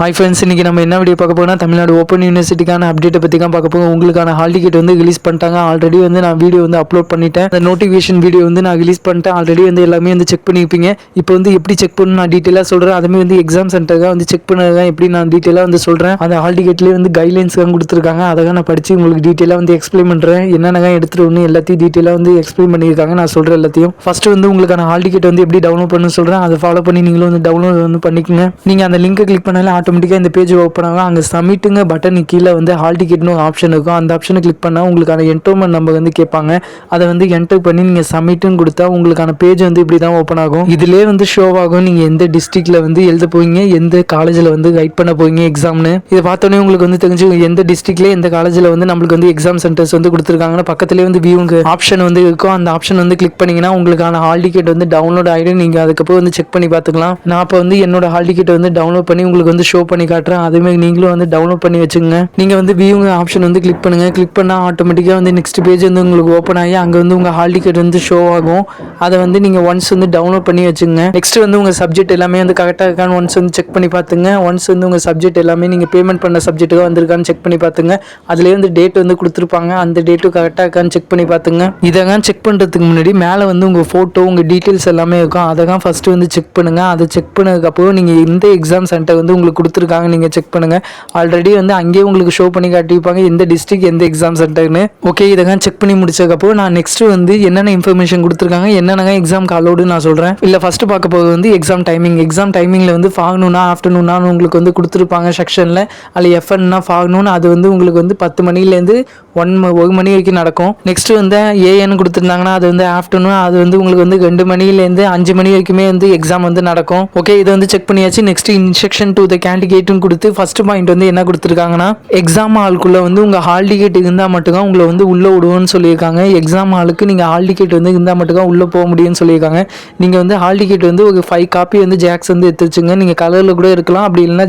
Hi friends, இன்றைக்கி நம்ம என்ன வீடியோ பார்க்க போனால் தமிழ்நாடு ஓப்பன் யூனிவர்சிட்டிக்கான அப்டேட்டை பற்றி தான் பார்க்க போகிறோம். உங்களுக்கான ஹால் டிக்கெட் வந்து ரிலீஸ் பண்ணிட்டாங்க. ஆல்ரெடி வந்து நான் வீடியோ வந்து அப்லோட் பண்ணிட்டேன். அந்த நோட்டிஃபிகேஷன் வீடியோ வந்து நான் ரிலீஸ் பண்ணிட்டேன். ஆல்ரெடி வந்து எல்லாமே வந்து செக் பண்ணியிருப்பீங்க. இப்போ வந்து எப்படி செக் பண்ணணும் நான் டீட்டெயிலாக சொல்கிறேன். அதுமாதிரி வந்து எக்ஸாம் சென்டருக்காக வந்து செக் பண்ணதான் எப்படி நான் டீட்டெயிலாக வந்து சொல்கிறேன். அந்த ஹால் டிக்கெட்லேயே வந்து கைட்லைன்ஸ்லாம் கொடுத்துருக்காங்க. அதை நான் படித்து உங்களுக்கு டீட்டெயிலாக வந்து எக்ஸ்பிளைன் பண்ணுறேன். என்னென்ன எடுத்துகிட்டு எல்லாத்தையும் டீட்டெயிலாக வந்து எக்ஸ்பிளைன் பண்ணியிருக்காங்க. நான் சொல்கிறேன் எல்லாத்தையும். ஃபஸ்ட்டு வந்து உங்களுக்கான ஹால் டிக்கெட் வந்து எப்படி டவுன்லோட் பண்ணணும்னு சொல்கிறேன். அதை ஃபாலோ பண்ணி நீங்களும் வந்து டவுன்லோட் வந்து பண்ணிக்கோங்க. நீங்கள் அந்த லிங்கை கிளிக் பண்ணாலே ஆட்டோமேட்டிக்காக இந்த பேஜ் ஓப்பன் ஆகும். அங்கே சப்மிட்டுங்க பட்டன் கீழே வந்து ஹால் டிக்கெட்னு ஒரு ஆப்ஷன் இருக்கும். அந்த ஆப்ஷனை கிளிக் பண்ணால் உங்களுக்கான என்டோமெண்ட் நம்பர் வந்து கேட்பாங்க. அதை வந்து என்டர் பண்ணி நீங்கள் சப்மிட்டுன்னு கொடுத்தா உங்களுக்கான பேஜ் வந்து இப்படி தான் ஓப்பன் ஆகும். இதிலே வந்து ஷோ ஆகும் நீங்கள் எந்த டிஸ்ட்ரிக்டில் வந்து எழுத போவீங்க, எந்த காலேஜில் வந்து கைட் பண்ண போவீங்க எக்ஸாம்னு. இதை பார்த்தோன்னே உங்களுக்கு வந்து தெரிஞ்சு எந்த டிஸ்ட்ரிக்ட்ல எந்த காலேஜில் வந்து நம்மளுக்கு வந்து எக்ஸாம் சென்டர்ஸ் வந்து கொடுத்துருக்காங்கன்னா பக்கத்துலேயே வந்து வியூங்க ஆப்ஷன் வந்து இருக்கும். அந்த ஆப்ஷன் வந்து கிளிக் பண்ணிங்கன்னா உங்களுக்கான ஹால் டிக்கெட் வந்து டவுன்லோட் ஆகிடும். நீங்கள் அதுக்கப்புறம் வந்து செக் பண்ணி பார்த்துக்கலாம். நான் இப்போ வந்து என்னோட ஹால் டிக்கெட் வந்து டவுன்லோட் பண்ணி உங்களுக்கு வந்து ஷோ பண்ணி காட்டுறேன். அதேமாதிரி நீங்களும் வந்து டவுன்லோட் பண்ணி வச்சுங்க. நீங்கள் வந்து வியூங்க ஆப்ஷன் வந்து கிளிக் பண்ணுங்க. கிளிக் பண்ணால் ஆட்டோமேட்டிக்காக வந்து நெக்ஸ்ட் பேஜ் வந்து உங்களுக்கு ஓப்பன் ஆகி அங்கே வந்து உங்கள் ஹால் டிக்கெட் வந்து ஷோ ஆகும். அதை வந்து நீங்கள் ஒன்ஸ் வந்து டவுன்லோட் பண்ணி வச்சுங்க. நெக்ஸ்ட் வந்து உங்கள் சப்ஜெக்ட் எல்லாமே வந்து கரெக்டாக இருக்கான்னு ஒன்ஸ் வந்து செக் பண்ணி பார்த்துங்க. ஒன்ஸ் வந்து உங்கள் சப்ஜெக்ட் எல்லாமே நீங்கள் பேமெண்ட் பண்ண சப்ஜெக்ட்டுக்காக வந்திருக்கான்னு செக் பண்ணி பார்த்துங்க. அதுலேயே வந்து டேட் வந்து கொடுத்துருப்பாங்க. அந்த டேட்டு கரெக்டாக இருக்கான்னு செக் பண்ணி பார்த்துங்க. இதெல்லாம் செக் பண்ணுறதுக்கு முன்னாடி மேலே வந்து உங்கள் ஃபோட்டோ உங்கள் டீட்டெயில்ஸ் எல்லாமே இருக்கும். அதை தான் ஃபஸ்ட்டு வந்து செக் பண்ணுங்கள். அதை செக் பண்ணதுக்கப்புறம் நீங்கள் எந்த எக்ஸாம் சென்டர் வந்து உங்களுக்கு கொடுத்துருக்காங்க நீங்கள் செக் பண்ணுங்கள். ஆல்ரெடி வந்து அங்கேயே உங்களுக்கு ஷோ பண்ணி காட்டியிருப்பாங்க எந்த டிஸ்ட்ரிக்ட் எந்த எக்ஸாம் சென்டர்னு. ஓகே, இதெல்லாம் செக் பண்ணி முடிச்சதுக்கப்புறம் நான் நெக்ஸ்ட் வந்து என்னென்ன இன்ஃபர்மேஷன் கொடுத்துருக்காங்க, என்னென்ன எக்ஸாம்க்கு அலோடுன்னு நான் சொல்கிறேன். இல்லை ஃபஸ்ட்டு பார்க்க போகிறது வந்து எக்ஸாம் டைமிங். எக்ஸாம் டைமிங்கில் வந்து ஃபாகனூனா ஆஃப்டர்நூனான்னு உங்களுக்கு வந்து கொடுத்துருப்பாங்க செக்ஷனில். அதில் எஃப்என்னா ஃபாகனூன், அது வந்து உங்களுக்கு வந்து 10 மணிலேருந்து 1 மணி வரைக்கும் நடக்கும். நெக்ஸ்ட் வந்து ஏஎன்னு கொடுத்துருந்தாங்கன்னா அது வந்து ஆஃப்டர்நூன், அது வந்து உங்களுக்கு வந்து 2 மணிலேருந்து 5 மணி வரைக்குமே வந்து எக்ஸாம் வந்து நடக்கும். ஓகே, இதை வந்து செக் பண்ணியாச்சு. நெக்ஸ்ட் இன்ஸ்ட்ரக்ஷன் டு த கேண்டிடேட்னு கொடுத்து ஃபர்ஸ்ட் பாயிண்ட் வந்து என்ன கொடுத்துருக்காங்கன்னா எக்ஸாம் ஹாலுக்குள்ள வந்து உங்கள் ஹால் டிக்கெட் இருந்தால் மட்டும்தான் உங்களை வந்து உள்ளே விடுவோன்னு சொல்லியிருக்காங்க. எக்ஸாம் ஹாலுக்கு நீங்கள் ஹால் டிக்கெட் வந்து இருந்தால் மட்டும்தான் உள்ளே போக முடியும்னு சொல்லியிருக்காங்க. நீங்கள் வந்து ஹால் டிக்கெட் வந்து ஒரு 5 காப்பி வந்து ஜெராக்ஸ் வந்து எடுத்து வச்சுங்க. நீங்கள் கலரில் கூட இருக்கலாம், அப்படி இல்லைன்னா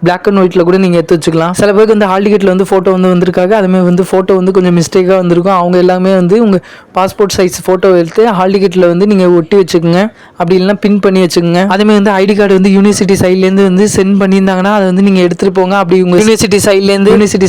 பிளாக் அண்ட் ஒயிட்டில் கூட நீங்கள் எடுத்து வச்சுக்கலாம். சில பேருக்கு வந்து ஹால் டிக்கெட்டில் வந்து ஃபோட்டோ வந்து வந்திருக்காங்க. அதுமாதிரி வந்து ஃபோட்டோ வந்து கொஞ்சம் மிஸ்டேக்காக வந்திருக்கும். அவங்க எல்லாமே வந்து உங்கள் பாஸ்போர்ட் சைஸ் ஃபோட்டோ எடுத்து ஹால் டிக்கெட்டில் வந்து நீங்கள் ஒட்டி வச்சுக்கோங்க, அப்படி இல்லைன்னா பின் பண்ணி வச்சுக்கோங்க. அதேமாதிரி வந்து ஐடி கார்டு வந்து யூனிவர்சிட்டி சைட்லேருந்து வந்து சென்ட் பண்ணியிருந்தாங்கன்னா அதை வந்து நீங்கள் எடுத்துகிட்டு போங்க. அப்படி உங்கள் யூனிவர்சிட்டி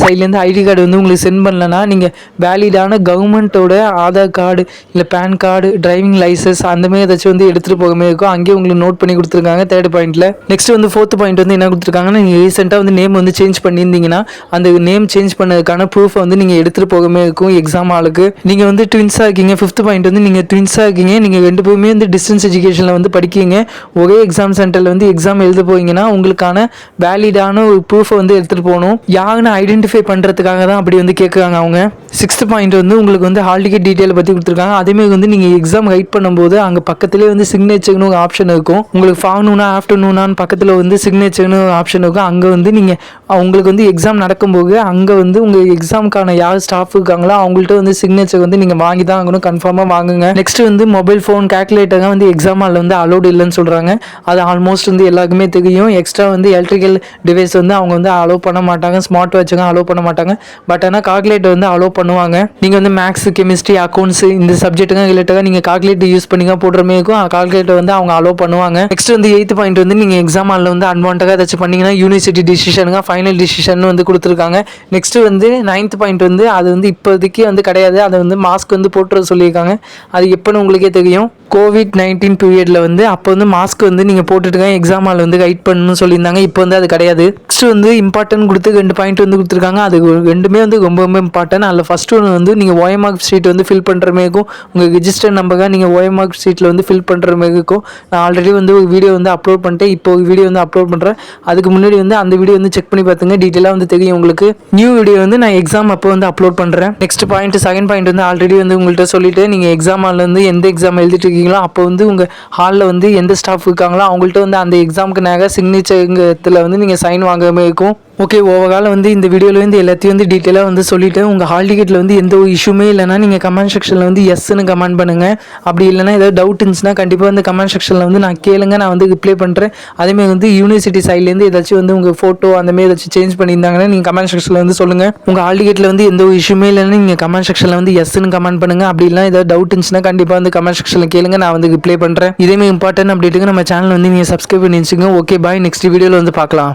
சைட்லேருந்து ஐடி கார்டு வந்து உங்களுக்கு சென்ட் பண்ணலன்னா நீங்கள் வேலிடான கவர்மெண்ட்டோட ஆதார் கார்டு இல்லை பேன் கார்டு டிரைவிங் லைசன்ஸ் அந்தமாதிரி ஏதாச்சும் வந்து எடுத்துகிட்டு போகமே இருக்கும். அங்கேயே உங்களுக்கு நோட் பண்ணி கொடுத்துருக்காங்க 3rd பாயிண்ட்டில். நெக்ஸ்ட் வந்து 4th பாயிண்ட் வந்து என்ன கொடுத்துருக்காங்கன்னா நீங்கள் ரீசெண்டாக வந்து நேம் வந்து சேஞ்ச் பண்ணியிருந்தீங்கன்னா அந்த நேம் சேஞ்ச் பண்ணதுக்கான ப்ரூஃபை வந்து நீங்கள் எடுத்துகிட்டு போகமே இருக்கும் எக்ஸாம் ஹாலுக்கு. நீங்கள் வந்து ட்வின்ஸாக இருக்கீங்க. 5th பாயிண்ட் வந்து நீங்கள் ட்வின்ஸாக இருக்கீங்க. நீங்கள் 2 பேருமே வந்து டிஸ்டன்ஸ் எஜுகேஷனில் வந்து படிக்கிறீங்க. ஒரே எக்ஸாம் சென்டரில் வந்து எக்ஸாம் எழுத போவீங்கன்னா உங்களுக்கான வேலிடான ஒரு ப்ரூஃபை வந்து எடுத்துகிட்டு போகணும். யாருன்னு ஐடென்டிஃபை பண்ணுறதுக்காக தான் அப்படி வந்து கேட்குறாங்க அவங்க. 6th பாயிண்ட் வந்து உங்களுக்கு வந்து ஹால் டிக்கெட் டீட்டெயில் பற்றி கொடுத்துருக்காங்க. அதேமாதிரி வந்து நீங்கள் எக்ஸாம் ரைட் பண்ணும்போது அங்கே பக்கத்துலேயே வந்து சிக்னேச்சர்னு ஒரு ஆப்ஷன் இருக்கும். உங்களுக்கு ஃபாகனூனா ஆஃப்டர்நூனான்னு பக்கத்தில் வந்து சிக்னேச்சர்னு ஒரு ஆப்ஷன் இருக்கும். அங்கே வந்து நீங்கள் உங்களுக்கு வந்து எக்ஸாம் நடக்கும்போது அங்கே வந்து உங்கள் எக்ஸாமுக்கான யார் ஸ்டாஃப் இருக்காங்களோ அவங்கள்ட்ட வந்து சிக்னேச்சர் வந்து நீங்கள் வாங்கி தான் ஆகணும். கன்ஃபார்மாக வாங்குங்க. நெக்ஸ்ட் வந்து மொபைல் ஃபோன் கால்குலேட்டர் தான் வந்து எக்ஸாம் ஹாலில் வந்து அலோடு இல்லைன்னு சொல்கிறாங்க. அது ஆல்மோஸ்ட் வந்து எல்லாருக்குமே தெரியும். எக்ஸ்ட்ரா வந்து எலக்ட்ரிக்கல் டிவைஸ் வந்து அவங்க வந்து அலோவ் பண்ண மாட்டாங்க. ஸ்மார்ட் வாட்சுங்க அலோவ் பண்ண மாட்டாங்க. பட் ஆனால் கால்குலேட்டர் வந்து அலோவ் பண்ணுவாங்க. நீங்கள் வந்து மேக்ஸ், கெமிஸ்ட்ரி, அக்கௌண்ட்ஸ் இந்த சப்ஜெக்ட்டுங்க ரிலேட்டடாக நீங்கள் கால்குலேட்டர் யூஸ் பண்ணிங்க போடுற மாதிரி இருக்கும். கால்குலேட்டர் வந்து அவங்க அலோவ் பண்ணுவாங்க. நெக்ஸ்ட் வந்து 8th பாயிண்ட் வந்து நீங்கள் எக்ஸாம் ஹாலில் வந்து அட்வான்டாக ஏதாச்சும் பண்ணிங்கன்னா யூனிவர்சிட்டி டிசிஷனுங்க ஃபைனல் டிசிஷன் வந்து கொடுத்துருக்காங்க. நெக்ஸ்ட் வந்து 9th பாயிண்ட் வந்து அது வந்து இப்போதைக்கு வந்து கிடையாது. அதை வந்து மாஸ்க் வந்து போட்டுற சொல்லியிருக்காங்க. அது எப்போன்னு உங்களுக்கே தெரியும். COVID-19 பீரியடில் வந்து அப்போ வந்து மாஸ்க் வந்து நீங்கள் போட்டுட்டுங்க எக்ஸாம் ஹால் வந்து கைட் பண்ணணும்னு சொல்லியிருந்தாங்க. இப்போ வந்து அது கிடையாது. நெக்ஸ்ட் வந்து இம்பார்ட்டன்ட் கொடுத்து 2 பாயிண்ட் வந்து கொடுத்துருக்காங்க. அது 2மே வந்து ரொம்ப இம்பார்ட்டன்ட். அதில் ஃபர்ஸ்ட் ஒன்று வந்து நீங்கள் ஓஎம்ஆர் ஷீட் வந்து ஃபில் பண்ணுற மாதிரி இருக்கும். உங்கள் ரிஜிஸ்டர் நம்பராக நீங்கள் ஓஎம்ஆர் ஷீட்டில் வந்து ஃபில் பண்ணுற மாதிரி இருக்கும். நான் ஆல்ரெடி வந்து ஒரு வீடியோ வந்து அப்லோட் பண்ணிட்டேன். இப்போ ஒரு வீடியோ வந்து அப்லோட் பண்ணுறேன். அதுக்கு முன்னாடி வந்து அந்த வீடியோ வந்து செக் பண்ணி பார்த்துங்க. டீட்டெயிலாக வந்து தெரியும் உங்களுக்கு. நியூ வீடியோ வந்து நான் எக்ஸாம் அப்போ வந்து அப்லோட் பண்ணுறேன். நெக்ஸ்ட் பாயிண்ட் 2nd பாயிண்ட் வந்து ஆல்ரெடி வந்து உங்கள்கிட்ட சொல்லிட்டு நீங்கள் எக்ஸாம் ஹாலில் வந்து எந்த எக்ஸாம் எழுதிட்டு இருக்கீங்களோ அப்போ வந்து உங்கள் ஹாலில் வந்து எந்த ஸ்டாஃப் இருக்காங்களோ அவங்கள்ட்ட வந்து அந்த எக்ஸாமுக்கு நேராக சிக்னேச்சர்ல வந்து நீங்கள் சைன் வாங்குற மாதிரி இருக்கும். ஓகே, ஓவரால் வந்து இந்த வீடியோவில் வந்து எல்லாத்தையும் வந்து டீட்டெயிலாக வந்து சொல்லிவிட்டேன். உங்கள் ஹால் டிக்கெட்டில் வந்து எந்த ஒரு இஷ்யூமே இல்லைனா நீங்கள் கமெண்ட் செக்ஷனில் வந்து எஸ்ன்னு கமெண்ட் பண்ணுங்கள். அப்படி இல்லைனா ஏதாவது டவுட் இருந்துச்சுன்னா கண்டிப்பாக வந்து கமெண்ட் செக்ஷனில் வந்து நான் கேளுங்க, நான் வந்து ரிப்ளை பண்ணுறேன். அதேமாதிரி வந்து யூனிவர்சிட்டி சைட்லேருந்து ஏதாச்சும் வந்து உங்கள் ஃபோட்டோ அந்தமாதிரி ஏதாச்சும் சேஞ்ச் பண்ணியிருந்தாங்கன்னா நீங்கள் கமெண்ட் செக்ஷனில் வந்து சொல்லுங்கள். உங்கள் ஹால் டிக்கெட்டில் வந்து எந்த ஒரு இஷ்யூமே இல்லைன்னா நீங்கள் கமெண்ட் செக்ஷனில் வந்து எஸ்ன்னு கமெண்ட் பண்ணுங்கள். அப்படி இல்லைனா ஏதாவது டவுட் இருந்துச்சுன்னா கண்டிப்பாக வந்து கமெண்ட் செக்ஷனில் கேளுங்க, நான் வந்து ரிப்ளை பண்ணுறேன். இதேமாதிரி இம்பார்ட்டன்ட் அப்டேட்டுக்கு நம்ம சேனல் வந்து நீங்கள் சப்ஸ்கிரைப் பண்ணி வச்சுங்க. ஓகே, பாய். நெக்ஸ்ட் வீடியோவில் வந்து பார்க்கலாம்.